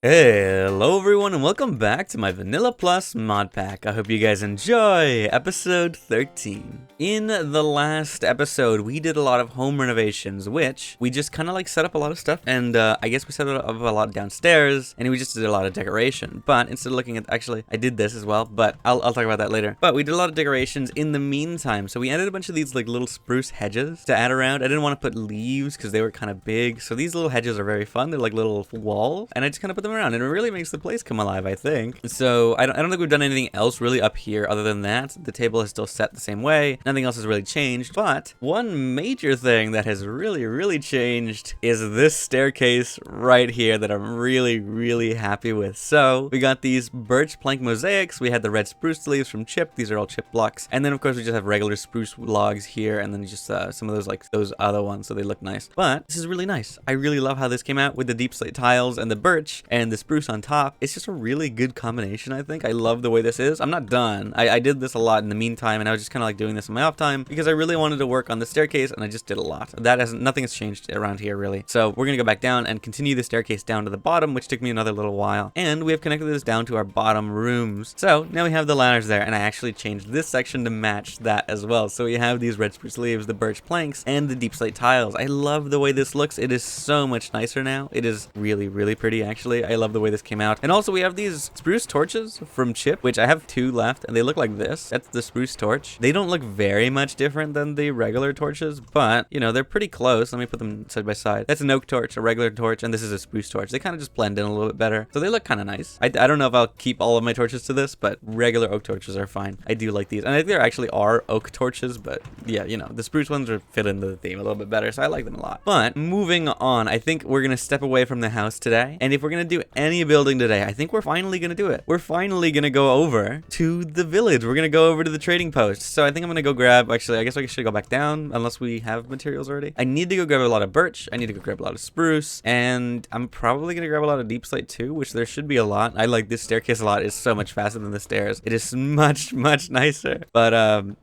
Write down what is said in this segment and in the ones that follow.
Hello everyone and welcome back to my Vanilla Plus mod pack. I hope you guys enjoy episode 13. In the last episode, we did a lot of home renovations, which we just kind of like set up a lot of stuff, and I guess we set up a lot downstairs, and we just did a lot of decoration. But instead of looking at, actually, I did this as well, but I'll talk about that later. But we did a lot of decorations in the meantime, so we added a bunch of these like little spruce hedges to add around. I didn't want to put leaves because they were kind of big, so these little hedges are very fun. They're like little walls, and I just kind of put them around, and it really makes the place come alive, I think. So I don't think we've done anything else really up here other than that. The table is still set the same way. Nothing else has really changed, but one major thing that has really changed is this staircase right here that I'm really happy with. So we got these birch plank mosaics. We had the red spruce leaves from Chip. These are all Chip blocks. And then of course we just have regular spruce logs here, and then just some of those like those other ones, so they look nice. But this is really nice. I really love how this came out with the deep slate tiles and the birch and the spruce on top. It's just a really good combination, I think. I love the way this is. I'm not done. I did this a lot in the meantime, and I was just kind of like doing this in my off time because I really wanted to work on the staircase, and I just did a lot. Nothing has changed around here really. So we're gonna go back down and continue the staircase down to the bottom, which took me another little while. And we have connected this down to our bottom rooms. So now we have the ladders there, and I actually changed this section to match that as well. So we have these red spruce leaves, the birch planks, and the deep slate tiles. I love the way this looks. It is so much nicer now. It is really pretty, actually. I love the way this came out. And also we have these spruce torches from Chip, which I have 2 left, and they look like this. That's the spruce torch. They don't look very much different than the regular torches, but you know, they're pretty close. Let me put them side by side. That's an oak torch, a regular torch, and this is a spruce torch. They kind of just blend in a little bit better, so they look kind of nice. I don't know if I'll keep all of my torches to this, but regular oak torches are fine. I do like these, and I think there actually are oak torches, but yeah, you know, the spruce ones are fit into the theme a little bit better, so I like them a lot. But moving on, I think we're gonna step away from the house today, and if we're gonna do any building today, I think we're finally gonna do it. We're finally gonna go over to the village. We're gonna go over to the trading post. So I think I'm gonna go grab, actually, I guess I should go back down unless we have materials already. I need to go grab a lot of birch. I need to go grab a lot of spruce, and I'm probably gonna grab a lot of deep slate too, which there should be a lot. I like this staircase a lot. It's so much faster than the stairs. It is much nicer. But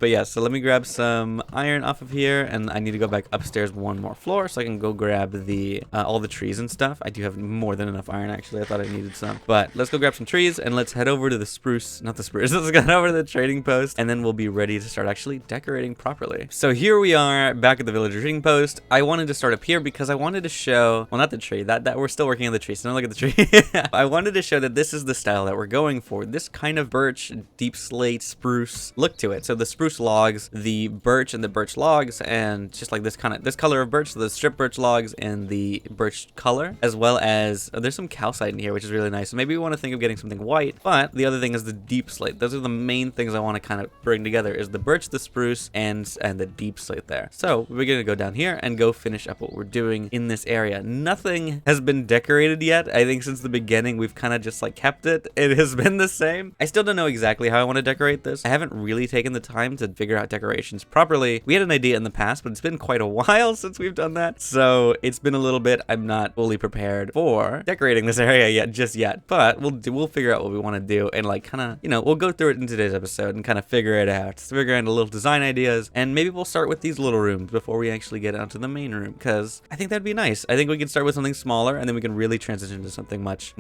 yeah, so let me grab some iron off of here, and I need to go back upstairs one more floor so I can go grab the all the trees and stuff. I do have more than enough iron, actually. I thought I needed some, but let's go grab some trees and let's head over to the spruce, not the spruce, let's go over to the trading post, and then we'll be ready to start actually decorating properly. So here we are back at the village trading post. I wanted to start up here because I wanted to show, well, not the tree, that we're still working on the tree, so don't look at the tree. I wanted to show that this is the style that we're going for, this kind of birch, deep slate, spruce look to it. So the spruce logs, the birch and the birch logs, and just like this color of birch, so the strip birch logs and the birch color, as well as there's some calcite in here, which is really nice. So maybe we want to think of getting something white, but the other thing is the deep slate. Those are the main things I want to kind of bring together, is the birch, the spruce, and the deep slate there. So we're gonna go down here and go finish up what we're doing in this area. Nothing has been decorated yet. I think since the beginning we've kind of just like kept it. It has been the same. I still don't know exactly how I want to decorate this. I haven't really taken the time to figure out decorations properly. We had an idea in the past, but it's been quite a while since we've done that, so it's been a little bit. I'm not fully prepared for decorating this area just yet, but we'll figure out what we want to do, and like kind of, you know, we'll go through it in today's episode and kind of figure it out, figure out a little design ideas, and maybe we'll start with these little rooms before we actually get out to the main room, because I think that'd be nice. I think we can start with something smaller, and then we can really transition to something much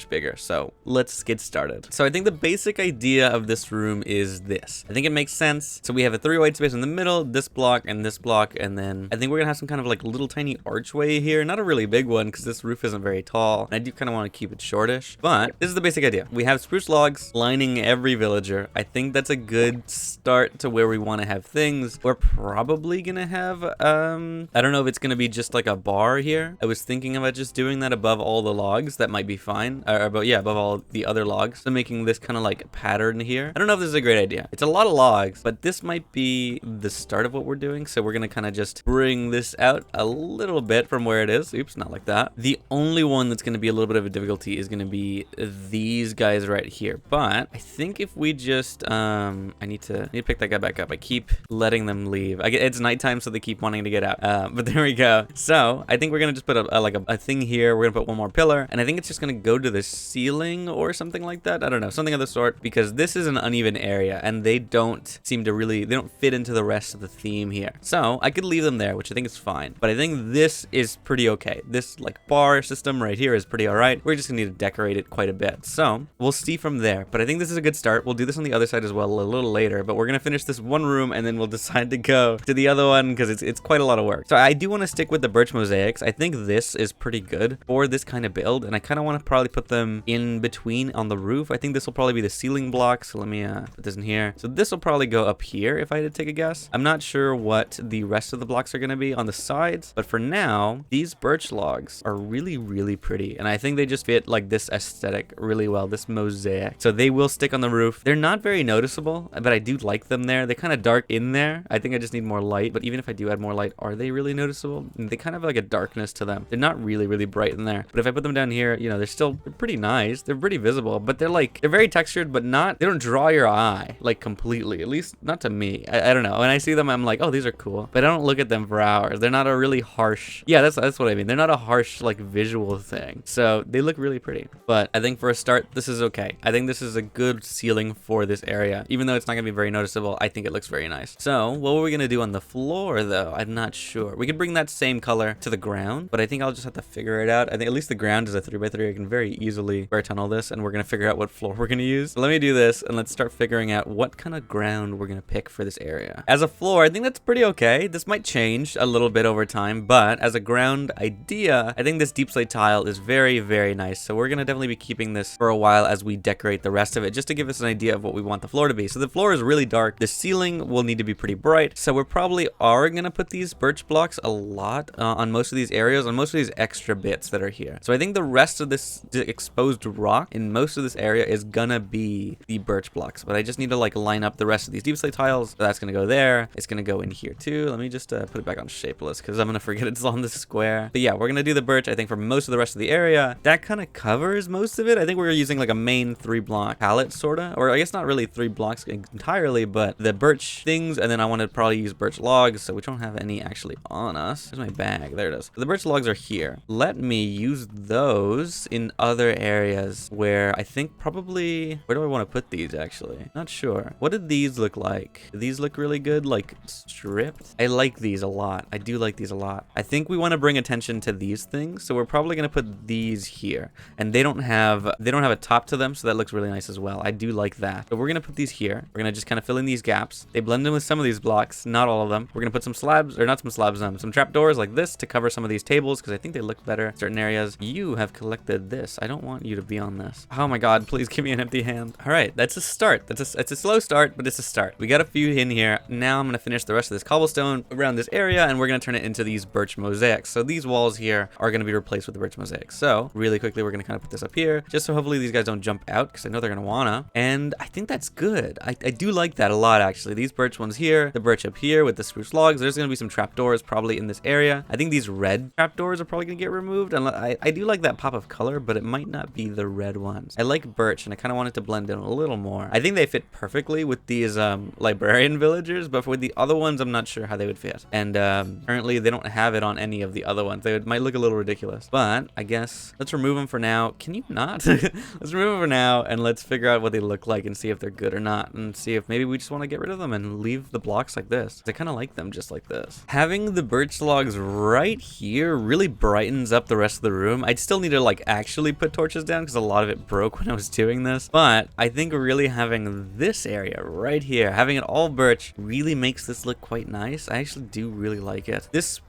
bigger. So let's get started. So I think the basic idea of this room is this. I think it makes sense. So we have a 3 white space in the middle, this block, and then I think we're gonna have some kind of like little tiny archway here, not a really big one because this roof isn't very tall, and I do kind of want to keep it shortish, but this is the basic idea. We have spruce logs lining every villager. I think that's a good start to where we want to have things. We're probably gonna have I don't know if it's gonna be just like a bar here. I was thinking about just doing that above all the logs. That might be fine, above all the other logs, so making this kind of like pattern here. I don't know if this is a great idea. It's a lot of logs, but this might be the start of what we're doing, so we're gonna kind of just bring this out a little bit from where it is. Oops, not like that. The only one that's going to be a little bit of a difficulty is going to be these guys right here, but I think if we just I need to pick that guy back up. I keep letting them leave. It's nighttime, so they keep wanting to get out, but there we go. So I think we're gonna just put a thing here. We're gonna put one more pillar, and I think it's just gonna go to the ceiling or something like that. I don't know, something of the sort, because this is an uneven area and they don't seem to really, they don't fit into the rest of the theme here. So I could leave them there, which I think is fine, but I think this is pretty okay. This like bar system right here is pretty pretty all right. We're just gonna need to decorate it quite a bit. So we'll see from there. But I think this is a good start. We'll do this on the other side as well a little later, but we're gonna finish this one room and then we'll decide to go to the other one because it's quite a lot of work. So I do want to stick with the birch mosaics. I think this is pretty good for this kind of build, and I kind of want to probably put them in between on the roof. I think this will probably be the ceiling block. So let me put this in here. So this will probably go up here if I had to take a guess. I'm not sure what the rest of the blocks are going to be on the sides, but for now, these birch logs are really, really pretty, and I think they just fit like this aesthetic really well, this mosaic. So they will stick on the roof. They're not very noticeable, but I do like them there. They're kind of dark in there. I think I just need more light, but even if I do add more light, are they really noticeable? They kind of have like a darkness to them. They're not really, really bright in there, but if I put them down here, you know, they're pretty nice. They're pretty visible, but they're very textured, but they don't draw your eye like completely, at least not to me. I don't know. When I see them, I'm like, oh, these are cool, but I don't look at them for hours. They're not a really harsh, yeah, that's what I mean. They're not a harsh like visual thing. So they look really pretty, but I think for a start, this is okay. I think this is a good ceiling for this area. Even though it's not gonna be very noticeable, I think it looks very nice. So what were we gonna do on the floor though? I'm not sure. We could bring that same color to the ground, but I think I'll just have to figure it out. I think at least the ground is a 3x3. I can very easily bare tunnel this, and we're gonna figure out what floor we're gonna use. So let me do this, and let's start figuring out what kind of ground we're gonna pick for this area. As a floor, I think that's pretty okay. This might change a little bit over time, but as a ground idea, I think this deep slate tile is very, very nice. So we're gonna definitely be keeping this for a while as we decorate the rest of it, just to give us an idea of what we want the floor to be. So the floor is really dark. The ceiling will need to be pretty bright. So we're probably gonna put these birch blocks a lot on most of these areas, on most of these extra bits that are here. So I think the rest of this exposed rock in most of this area is gonna be the birch blocks, but I just need to like line up the rest of these deep slate tiles. So that's gonna go there. It's gonna go in here too. Let me just put it back on shapeless because I'm gonna forget it's on the square. But yeah, we're gonna do the birch, I think, for most of the rest of the area. That kind of covers most of it. I think we're using like a main 3-block palette, sorta, or I guess not really 3 blocks entirely, but the birch things, and then I want to probably use birch logs, so we don't have any actually on us. There's my bag. There it is. The birch logs are here. Let me use those in other areas where I think probably, where do I want to put these actually? Not sure. What did these look like? Do these look really good, like stripped? I like these a lot. I do like these a lot. I think we want to bring attention to these things, so we're probably going to put these here, and they don't have a top to them, so that looks really nice as well. I do like that. So we're going to put these here. We're going to just kind of fill in these gaps. They blend in with some of these blocks, not all of them. We're going to put some slabs, or not some slabs, some trapdoors like this to cover some of these tables because I think they look better in certain areas. You have collected this. I don't want you to be on this. Oh my god, please give me an empty hand. All right, that's a start. It's a slow start, but it's a start. We got a few in here. Now I'm going to finish the rest of this cobblestone around this area, and we're going to turn it into these birch mosaics. So these walls here are going to be replaced with the birch mosaics. So really quickly, we're going to kind of put this up here, just so hopefully these guys don't jump out, because I know they're going to wanna. And I think that's good. I do like that a lot, actually. These birch ones here, the birch up here with the spruce logs. There's going to be some trapdoors probably in this area. I think these red trapdoors are probably going to get removed. And I do like that pop of color, but it might not be the red ones. I like birch, and I kind of want it to blend in a little more. I think they fit perfectly with these librarian villagers, but with the other ones, I'm not sure how they would fit. And currently, they don't have it on any of the other ones. They might look a little ridiculous, but I guess let's remove them for now. Can you not? Let's remove them for now, and let's figure out what they look like and see if they're good or not, and see if maybe we just want to get rid of them and leave the blocks like this. I kind of like them just like this. Having the birch logs right here really brightens up the rest of the room. I'd still need to like actually put torches down because a lot of it broke when I was doing this, but I think really having this area right here, having it all birch, really makes this look quite nice. I actually do really like it. This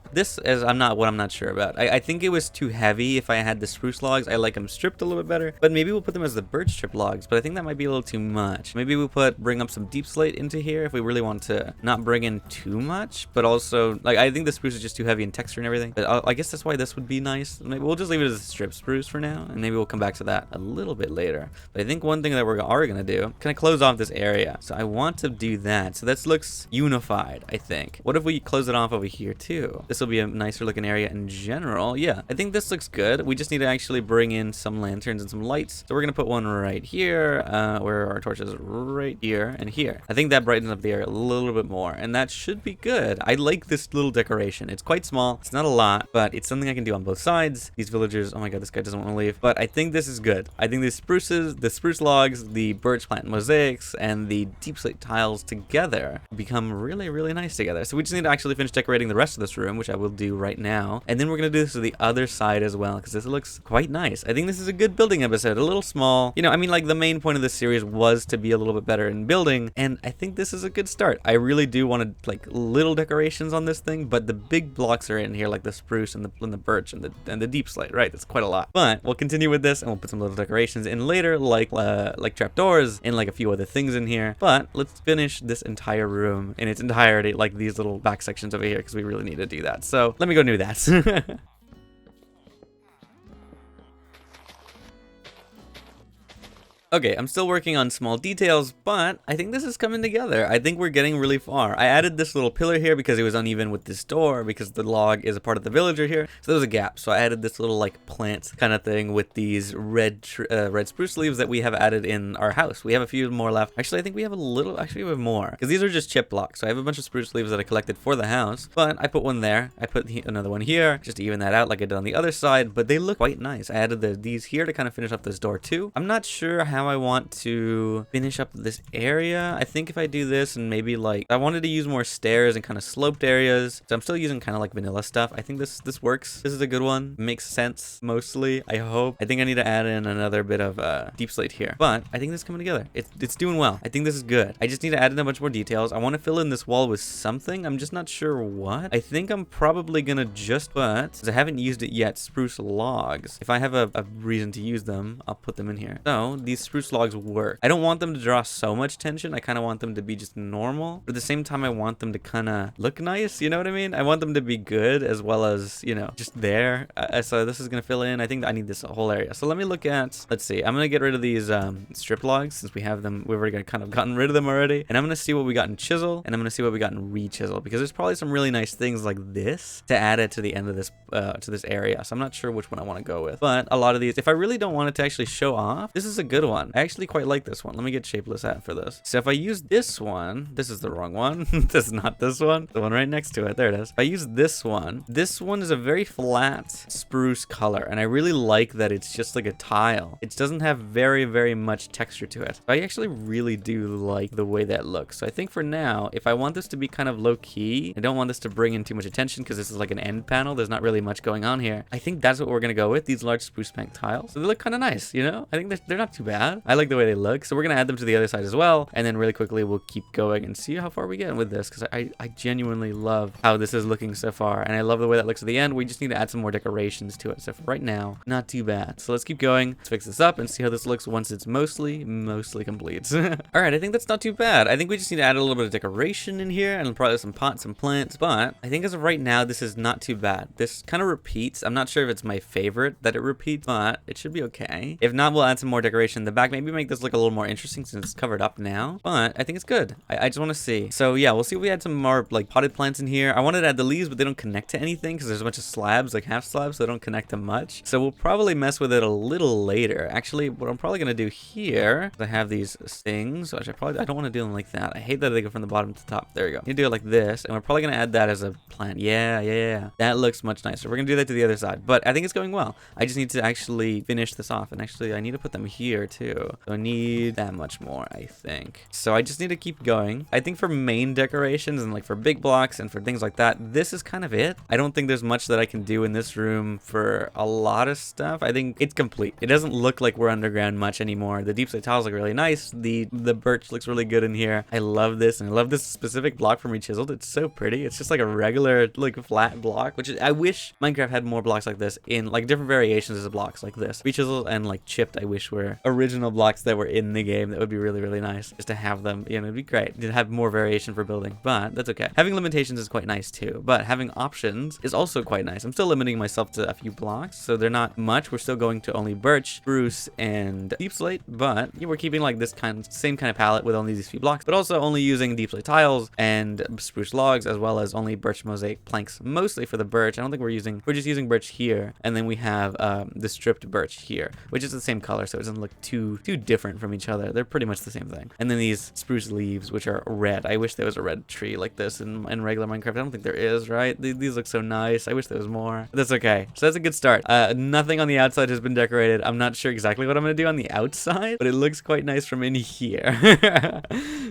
is I'm not sure about. I think it was too heavy. If I had the spruce logs, I like them stripped a little bit better, but maybe we'll put them as the birch strip logs, but I think that might be a little too much. Maybe we'll bring up some deep slate into here if we really want to not bring in too much, but also like I think the spruce is just too heavy in texture and everything, but I guess that's why this would be nice. Maybe we'll just leave it as a strip spruce for now, and maybe we'll come back to that a little bit later. But I think one thing that we are gonna do, kind of close off this area, so I want to do that so this looks unified. I think, what if we close it off over here too? This will be a nicer looking area in general. Yeah, I think this looks good. We just need to actually bring in some lanterns and some lights, so we're gonna put one right here where our torch is right here and here. I think that brightens up the area a little bit more, and that should be good. I like this little decoration. It's quite small, it's not a lot, but it's something I can do on both sides. These villagers, oh my god, this guy doesn't want to leave, but I think this is good. I think the spruce logs, the birch plant mosaics, and the deep slate tiles together become really, really nice together. So we just need to actually finish decorating the rest of this room, which I will do right now. And then we're going to do this to the other side as well, because this looks quite nice. I think this is a good building episode, a little small. You know, I mean, like the main point of this series was to be a little bit better in building, and I think this is a good start. I really do want to like little decorations on this thing, but the big blocks are in here, like the spruce and the birch and the deep slate, right? That's quite a lot. But we'll continue with this, and we'll put some little decorations in later, like trapdoors and like a few other things in here. But let's finish this entire room in its entirety, like these little back sections over here, because we really need to do that. So let me go do that. Okay, I'm still working on small details, but I think this is coming together. I think we're getting really far. I added this little pillar here because it was uneven with this door, because the log is a part of the villager here. So there was a gap. So I added this little like plant kind of thing with these red spruce leaves that we have added in our house. We have a few more left. Actually, I think we have we have more, because these are just chip blocks. So I have a bunch of spruce leaves that I collected for the house, but I put one there. I put another one here just to even that out like I did on the other side, but they look quite nice. I added these here to kind of finish up this door too. I'm not sure how I want to finish up this area. I think if I do this and maybe like I wanted to use more stairs and kind of sloped areas, so I'm still using kind of like vanilla stuff. I think this works. This is a good one. Makes sense mostly, I hope. I think I need to add in another bit of deep slate here, but I think this is coming together. It's doing well. I think this is good. I just need to add in a bunch more details. I want to fill in this wall with something. I'm just not sure what. I think I'm probably gonna just put, because I haven't used it yet, spruce logs. If I have a reason to use them, I'll put them in here. So these spruce logs work. I don't want them to draw so much tension. I kind of want them to be just normal, but at the same time I want them to kind of look nice, you know what I mean? I want them to be good as well as, you know, just there. So this is gonna fill in. I think I need this whole area. So let me look at, let's see, I'm gonna get rid of these strip logs since we have them. We've already kind of gotten rid of them already, and I'm gonna see what we got in chisel, and I'm gonna see what we got in re-chisel, because there's probably some really nice things like this to add it to the end of this to this area. So I'm not sure which one I want to go with, but a lot of these, if I really don't want it to actually show off, this is a good one. I actually quite like this one. Let me get shapeless hat for this. So if I use this one, this is the wrong one. This is not this one. The one right next to it. There it is. If I use this one is a very flat spruce color, and I really like that it's just like a tile. It doesn't have very, very much texture to it. I actually really do like the way that looks. So I think for now, if I want this to be kind of low key, I don't want this to bring in too much attention because this is like an end panel. There's not really much going on here. I think that's what we're gonna go with, these large spruce bank tiles. So they look kind of nice, you know? I think they're not too bad. I like the way they look. So we're gonna add them to the other side as well, and then really quickly we'll keep going and see how far we get with this, because I genuinely love how this is looking so far, and I love the way that looks at the end. We just need to add some more decorations to it. So for right now, not too bad. So let's keep going. Let's fix this up and see how this looks once it's mostly complete. All right, I think that's not too bad. I think we just need to add a little bit of decoration in here and probably some pots, some plants, but I think as of right now, this is not too bad. This kind of repeats. I'm not sure if it's my favorite that it repeats, but it should be okay. If not, we'll add some more decoration in the back. Maybe make this look a little more interesting since it's covered up now, but I think it's good. I just want to see. So yeah, we'll see if we add some more like potted plants in here. I wanted to add the leaves, but they don't connect to anything because there's a bunch of slabs, like half slabs, so they don't connect to much. So we'll probably mess with it a little later. Actually, what I'm probably gonna do here, I have these things, which I don't want to do them like that. I hate that they go from the bottom to the top. There you go. You do it like this, and we're probably gonna add that as a plant. Yeah. That looks much nicer. We're gonna do that to the other side, but I think it's going well. I just need to actually finish this off, and actually I need to put them here too. So I need that much more, I think. So I just need to keep going. I think for main decorations and like for big blocks and for things like that, this is kind of it. I don't think there's much that I can do in this room for a lot of stuff. I think it's complete. It doesn't look like we're underground much anymore. The deep slate tiles look really nice. The birch looks really good in here. I love this, and I love this specific block from Rechiseled. It's so pretty. It's just like a regular like flat block, which is, I wish Minecraft had more blocks like this in like different variations of blocks like this. Rechiseled and like chipped, I wish were original blocks that were in the game. That would be really, really nice just to have them. You know, it'd be great to have more variation for building, but that's okay. Having limitations is quite nice too, but having options is also quite nice. I'm still limiting myself to a few blocks, so they're not much. We're still going to only birch, spruce, and deep slate, but yeah, we're keeping like this same kind of palette with only these few blocks, but also only using deep slate tiles and spruce logs, as well as only birch mosaic planks, mostly for the birch. I don't think we're just using birch here, and then we have the stripped birch here, which is the same color, so it doesn't look too too different from each other. They're pretty much the same thing. And then these spruce leaves, which are red. I wish there was a red tree like this in regular Minecraft. I don't think there is, right? These look so nice. I wish there was more. But that's okay. So that's a good start. Nothing on the outside has been decorated. I'm not sure exactly what I'm going to do on the outside, but it looks quite nice from in here.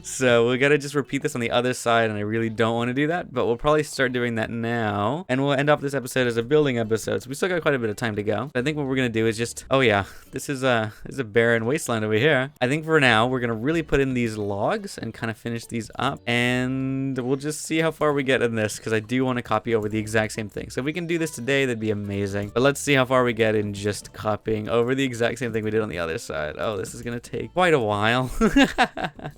So we got to just repeat this on the other side, and I really don't want to do that, but we'll probably start doing that now. And we'll end off this episode as a building episode. So we still got quite a bit of time to go. I think what we're going to do is just, oh yeah, this is a barren wasteland over here. I think for now, we're going to really put in these logs and kind of finish these up, and we'll just see how far we get in this, because I do want to copy over the exact same thing. So if we can do this today, that'd be amazing. But let's see how far we get in just copying over the exact same thing we did on the other side. Oh, this is going to take quite a while.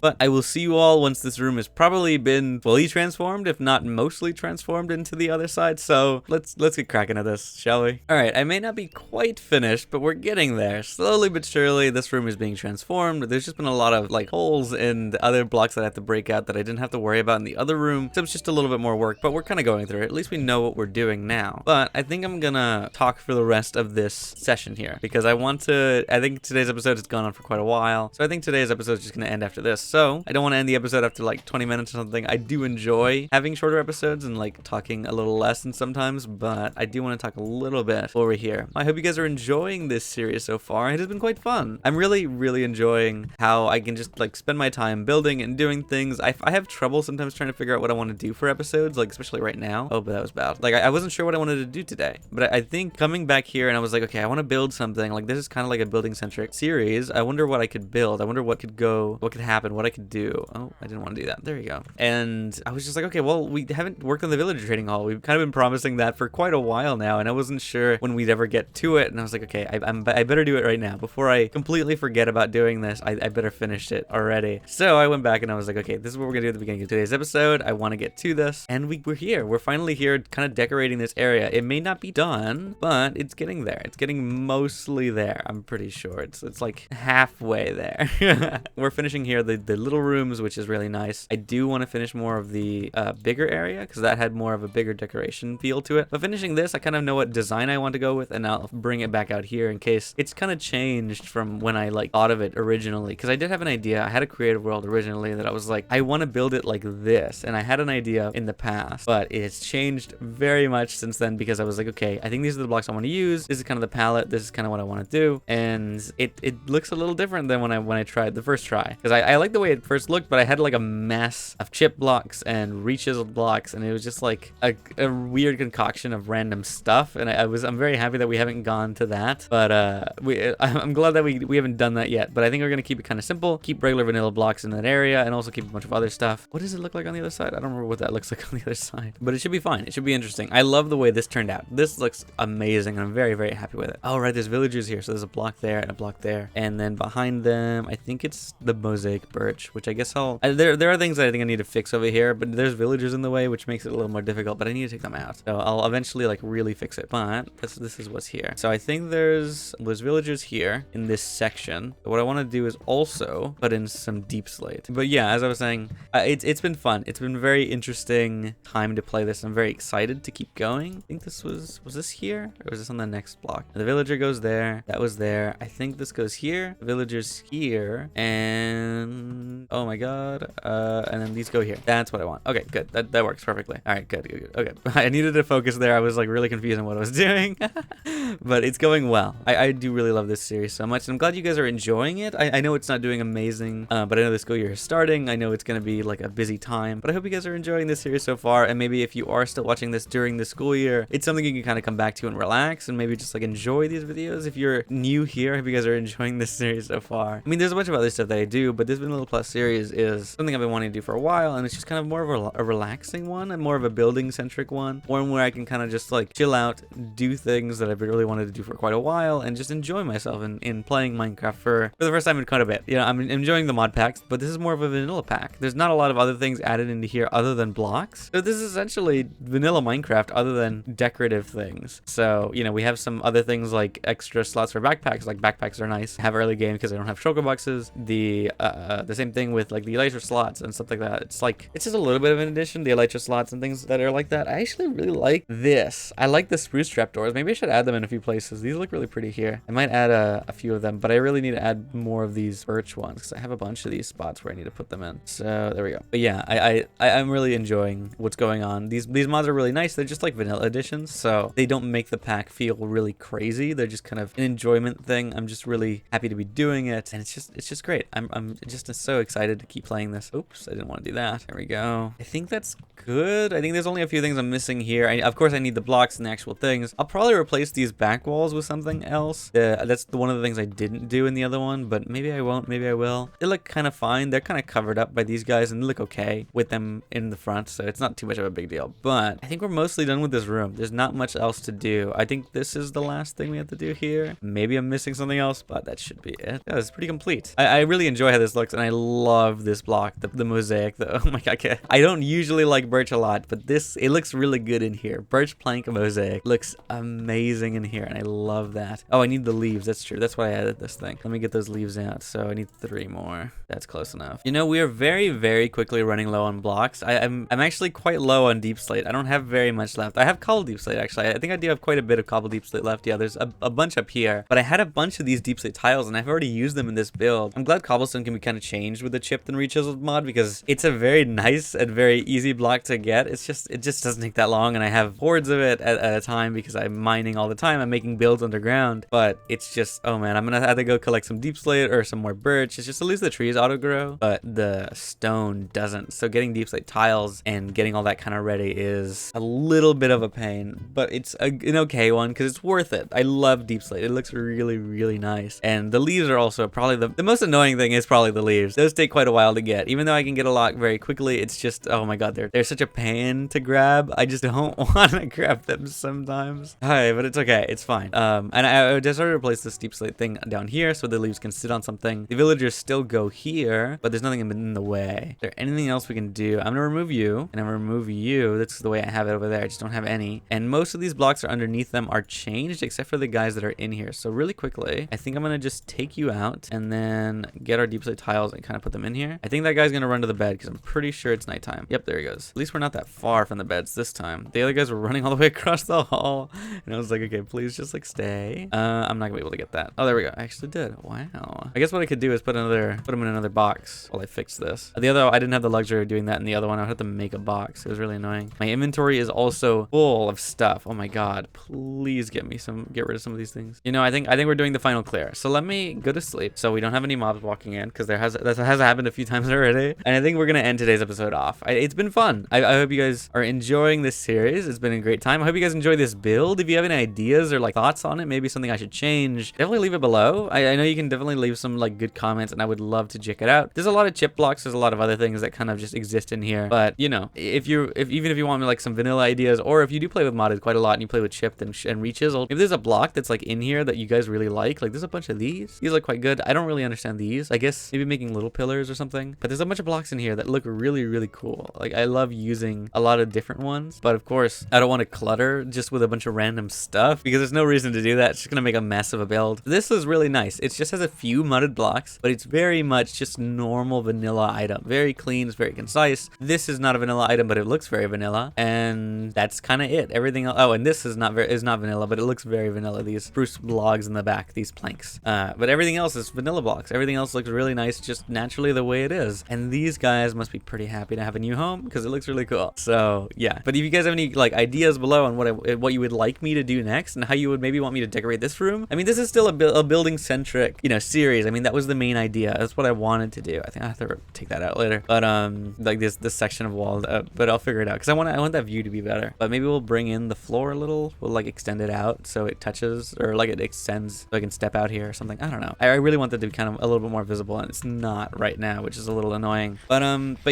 But I will see you all once this room has probably been fully transformed, if not mostly transformed into the other side. So let's get cracking at this, shall we? All right, I may not be quite finished, but we're getting there. Slowly but surely, this room is being transformed. There's just been a lot of like holes in the other blocks that I have to break out that I didn't have to worry about in the other room. So it's just a little bit more work, but we're kind of going through it. At least we know what we're doing now. But I think I'm gonna talk for the rest of this session here, because I think today's episode has gone on for quite a while. So I think today's episode is just gonna end after this. So I don't want to end the episode after like 20 minutes or something. I do enjoy having shorter episodes and like talking a little less than sometimes, but I do want to talk a little bit over here. I hope you guys are enjoying this series so far. It has been quite fun. I'm really enjoying how I can just like spend my time building and doing things. I have trouble sometimes trying to figure out what I want to do for episodes, like especially right now. Oh, but that was bad. Like I wasn't sure what I wanted to do today, but I think coming back here and I was like, okay, I want to build something. Like this is kind of like a building centric series. I wonder what I could build. I wonder what could happen, what I could do. Oh, I didn't want to do that. There you go. And I was just like, okay, well, we haven't worked on the villager trading hall. We've kind of been promising that for quite a while now, and I wasn't sure when we'd ever get to it. And I was like, okay, I better do it right now before I completely forget about doing this. I better finish it already. So I went back and I was like, okay, this is what we're gonna do at the beginning of today's episode. I want to get to this, and we're here. We're finally here, kind of decorating this area. It may not be done, but it's getting there. It's getting mostly there. I'm pretty sure it's like halfway there. We're finishing here the little rooms, which is really nice. I do want to finish more of the bigger area, because that had more of a bigger decoration feel to it. But finishing this, I kind of know what design I want to go with, and I'll bring it back out here in case it's kind of changed from when I like thought of it originally, because I did have an idea. I had a creative world originally that I was like, I want to build it like this, and I had an idea in the past, but it's changed very much since then, because I was like, okay, I think these are the blocks I want to use. This is kind of the palette. This is kind of what I want to do, and it looks a little different than when I tried the first try, because I like the way it first looked, but I had like a mess of chip blocks and re-chiseled blocks, and it was just like a weird concoction of random stuff, and I'm very happy that we haven't gone to that, but I'm glad that we haven't done that yet. But I think we're gonna keep it kind of simple, keep regular vanilla blocks in that area, and also keep a bunch of other stuff. What does it look like on the other side? I don't remember what that looks like on the other side, but it should be fine. It should be interesting. I love the way this turned out. This looks amazing, and I'm very happy with it. Oh right, there's villagers here, so there's a block there and a block there, and then behind them I think it's the mosaic birch, which I guess there are things that I think I need to fix over here, but there's villagers in the way, which makes it a little more difficult, but I need to take them out. So I'll eventually like really fix it, but this is what's here. So I think there's villagers here in this section. What I want to do is also put in some deep slate. But yeah, as I was saying, it's been fun. It's been a very interesting time to play this. I'm very excited to keep going. I think this was this here, or was this on the next block? The villager goes there. That was there. I think this goes here. The villager's here, and oh my god, and then these go here. That's what I want. Okay, good. That works perfectly. All right, good. Okay, I needed to focus there. I was like really confused on what I was doing, but it's going well. I do really love this series so much, and I'm glad you guys are enjoying it. I know it's not doing amazing, but I know the school year is starting. I know it's going to be like a busy time, but I hope you guys are enjoying this series so far, and maybe if you are still watching this during the school year, it's something you can kind of come back to and relax, and maybe just like enjoy these videos. If you're new here, I hope you guys are enjoying this series so far. I mean, there's a bunch of other stuff that I do, but this Vanilla Plus series is something I've been wanting to do for a while, and it's just kind of more of a relaxing one and more of a building centric one where I can kind of just like chill out, do things that I've really wanted to do for quite a while, and just enjoy myself in playing Minecraft for the first time in quite a bit. You know, I'm enjoying the mod packs, but this is more of a vanilla pack. There's not a lot of other things added into here other than blocks. So this is essentially vanilla Minecraft other than decorative things. So, you know, we have some other things like extra slots for backpacks. Like backpacks are nice. Have early game because I don't have shulker boxes. The same thing with like the elytra slots and stuff like that. It's like, it's just a little bit of an addition, the elytra slots and things that are like that. I actually really like this. I like the spruce trapdoors. Maybe I should add them in a few places. These look really pretty here. I might add a few of them, but I really need to add more of these birch ones because I have a bunch of these spots where I need to put them in. So there we go. But yeah, I'm really enjoying what's going on. These mods are really nice. They're just like vanilla editions, so they don't make the pack feel really crazy. They're just kind of an enjoyment thing. I'm just really happy to be doing it, and it's just great. I'm just so excited to keep playing this. Oops, I didn't want to do that. There we go. I think that's good. I think there's only a few things I'm missing here. Of course, I need the blocks and the actual things. I'll probably replace these back walls with something else. That's one of the things I didn't do in the other one, but maybe I won't, maybe I will. They look kind of fine. They're kind of covered up by these guys, and they look okay with them in the front, so it's not too much of a big deal. But I think we're mostly done with this room. There's not much else to do. I think this is the last thing we have to do here. Maybe I'm missing something else, but that should be it. Yeah, it's pretty complete. I really enjoy how this looks, and I love this block, the mosaic, though. Oh my god, I don't usually like birch a lot, but it looks really good in here. Birch plank mosaic looks amazing in here, and I love that. Oh, I need the leaves. That's true. That's why I added this thing. Let me get those leaves out. So I need 3 more. That's close enough. You know, we are very, very quickly running low on blocks. I'm actually quite low on deep slate. I don't have very much left. I have cobble deep slate, actually. I think I do have quite a bit of cobble deep slate left. Yeah, there's a bunch up here, but I had a bunch of these deep slate tiles, and I've already used them in this build. I'm glad cobblestone can be kind of changed with the chipped and rechiseled mod, because it's a very nice and very easy block to get. It just doesn't take that long, and I have hordes of it at a time because I'm mining all the time. I'm making builds underground, but it's just, oh man, I'm gonna have to go collect some deep slate or some more birch. It's just at least the trees auto grow, but the stone doesn't. So getting deep slate tiles and getting all that kind of ready is a little bit of a pain, but it's an okay one because it's worth it. I love deep slate. It looks really, really nice. And the leaves are also probably the most annoying thing is probably the leaves. Those take quite a while to get. Even though I can get a lot very quickly, it's just, oh my god, they're such a pain to grab. I just don't want to grab them sometimes. Hi, but it's okay. It's fine. And I just started to replace this deep slate thing down here so the leaves can sit on something. The villagers still go here, but there's nothing in the way. Is there anything else we can do? I'm gonna remove you, and I'm gonna remove you. That's the way I have it over there. I just don't have any. And most of these blocks are underneath them are changed, except for the guys that are in here. So really quickly, I think I'm gonna just take you out and then get our deep slate tiles and kind of put them in here. I think that guy's gonna run to the bed because I'm pretty sure it's nighttime. Yep, there he goes. At least we're not that far from the beds this time. The other guys were running all the way across the hall, and I was like, okay, please just like stay. I'm not gonna be able to get that. Oh, there we go. I actually did. Wow. I guess what I could do is put them in another box while I fix this. The other, I didn't have the luxury of doing that in the other one. I would have to make a box. It was really annoying. My inventory is also full of stuff. Oh my god. Please get rid of some of these things. You know, I think we're doing the final clear. So let me go to sleep so we don't have any mobs walking in, because that has happened a few times already. And I think we're gonna end today's episode off. It's been fun. I hope you guys are enjoying this series. It's been a great time. I hope you guys enjoy this build. If you have any ideas or like thoughts on it, maybe something I should change, definitely leave it below. I know you can definitely leave some like good comments, and I would love to check it out. There's a lot of chip blocks. There's a lot of other things that kind of just exist in here. But you know, even if you want me like some vanilla ideas, or if you do play with modded quite a lot and you play with chipped and rechiseled, if there's a block that's like in here that you guys really like there's a bunch of these. These look quite good. I don't really understand these. I guess maybe making little pillars or something. But there's a bunch of blocks in here that look really, really cool. Like I love using a lot of different ones, but of course I don't want to clutter just with a bunch of random stuff because there's no reason to do that. It's just gonna make a mess of a build. This is really nice. It just has a few mudded blocks, but it's very much just normal vanilla item. Very clean. It's very concise. This is not a vanilla item, but it looks very vanilla, and that's kind of it. Everything else. Oh, and this is not vanilla, but it looks very vanilla. These spruce logs in the back, these planks. But everything else is vanilla blocks. Everything else looks really nice, just naturally the way it is. And these guys must be pretty happy to have a new home because it looks really cool. So yeah. But if you guys have any like ideas below on what you would like me to do next and how you would maybe want me to decorate this room, I mean, this is still a building centric, you know, series. I mean, that was the main idea. That's what I wanted to do. I think I have to take that out later. But like this section of wall, but I'll figure it out because I want that view to be better. But maybe we'll bring in the floor a little. We'll like extend it out so it touches, or like it extends so I can step out here or something. I don't know. I really want that to be kind of a little bit more visible, and it's not right now, which is a little annoying. But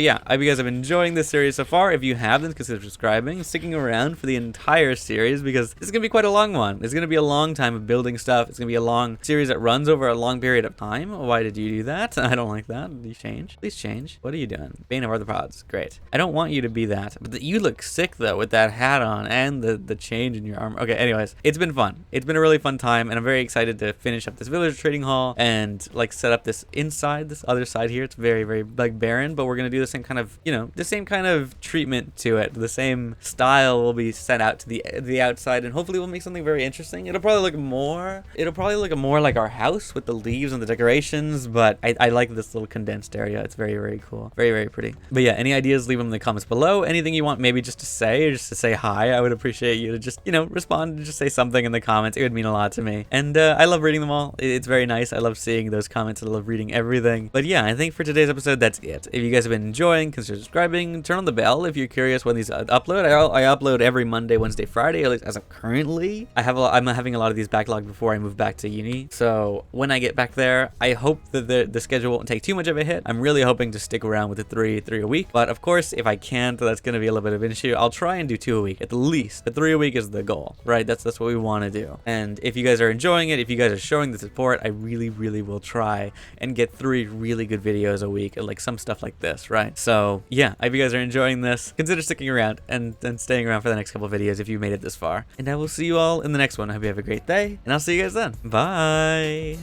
yeah, I hope you guys have been enjoying this series so far. If you have, then consider subscribing, sticking around for the entire series, because this is gonna be quite a long one. It's gonna be a long time of building stuff. It's gonna be a long series that runs over a long period of time. Why did you do that? I don't like that. You change. Please change. What are you doing? Bane of Arthropods. Great. I don't want you to be that. But you look sick though with that hat on and the change in your armor. Okay, anyways, it's been fun. It's been a really fun time, and I'm very excited to finish up this villager trading hall and like set up this inside, this other side here. It's very, very like barren, but we're gonna do the same kind of, you know, the same kind of treatment to it. The same style will be set out to the outside, and hopefully we'll make something very interesting. It'll probably look more like our house with the leaves and the decorations, but I like this little condensed area. It's very, very cool. Very, very pretty. But yeah, any ideas, leave them in the comments below. Anything you want maybe just to say, or just to say hi, I would appreciate you to just, you know, respond and just say something in the comments. It would mean a lot to me. And I love reading them all. It's very nice. I love seeing those comments. I love reading everything. But yeah, I think for today's episode, that's it. If you guys have been enjoying, consider subscribing, turn on the bell if you're curious when these upload. I upload every Monday, Wednesday, Friday, at least as of currently. I'm having a lot of these backlogged before I move back to uni. So when I get back there, I hope that the schedule won't take too much of a hit. I'm really hoping to stick around with the three a week. But of course, if I can't, that's going to be a little bit of an issue. I'll try and do 2 a week at least. But 3 a week is the goal, right? That's what we want to do. And if you guys are enjoying it, if you guys are showing the support, I really, really will try and get 3 really good videos a week, like some stuff like this, right? So yeah, if you guys are enjoying this, consider sticking around and staying around for the next couple videos if you made it this far. And I will see you all in the next one. I hope you have a great day, and I'll see you guys then. Bye.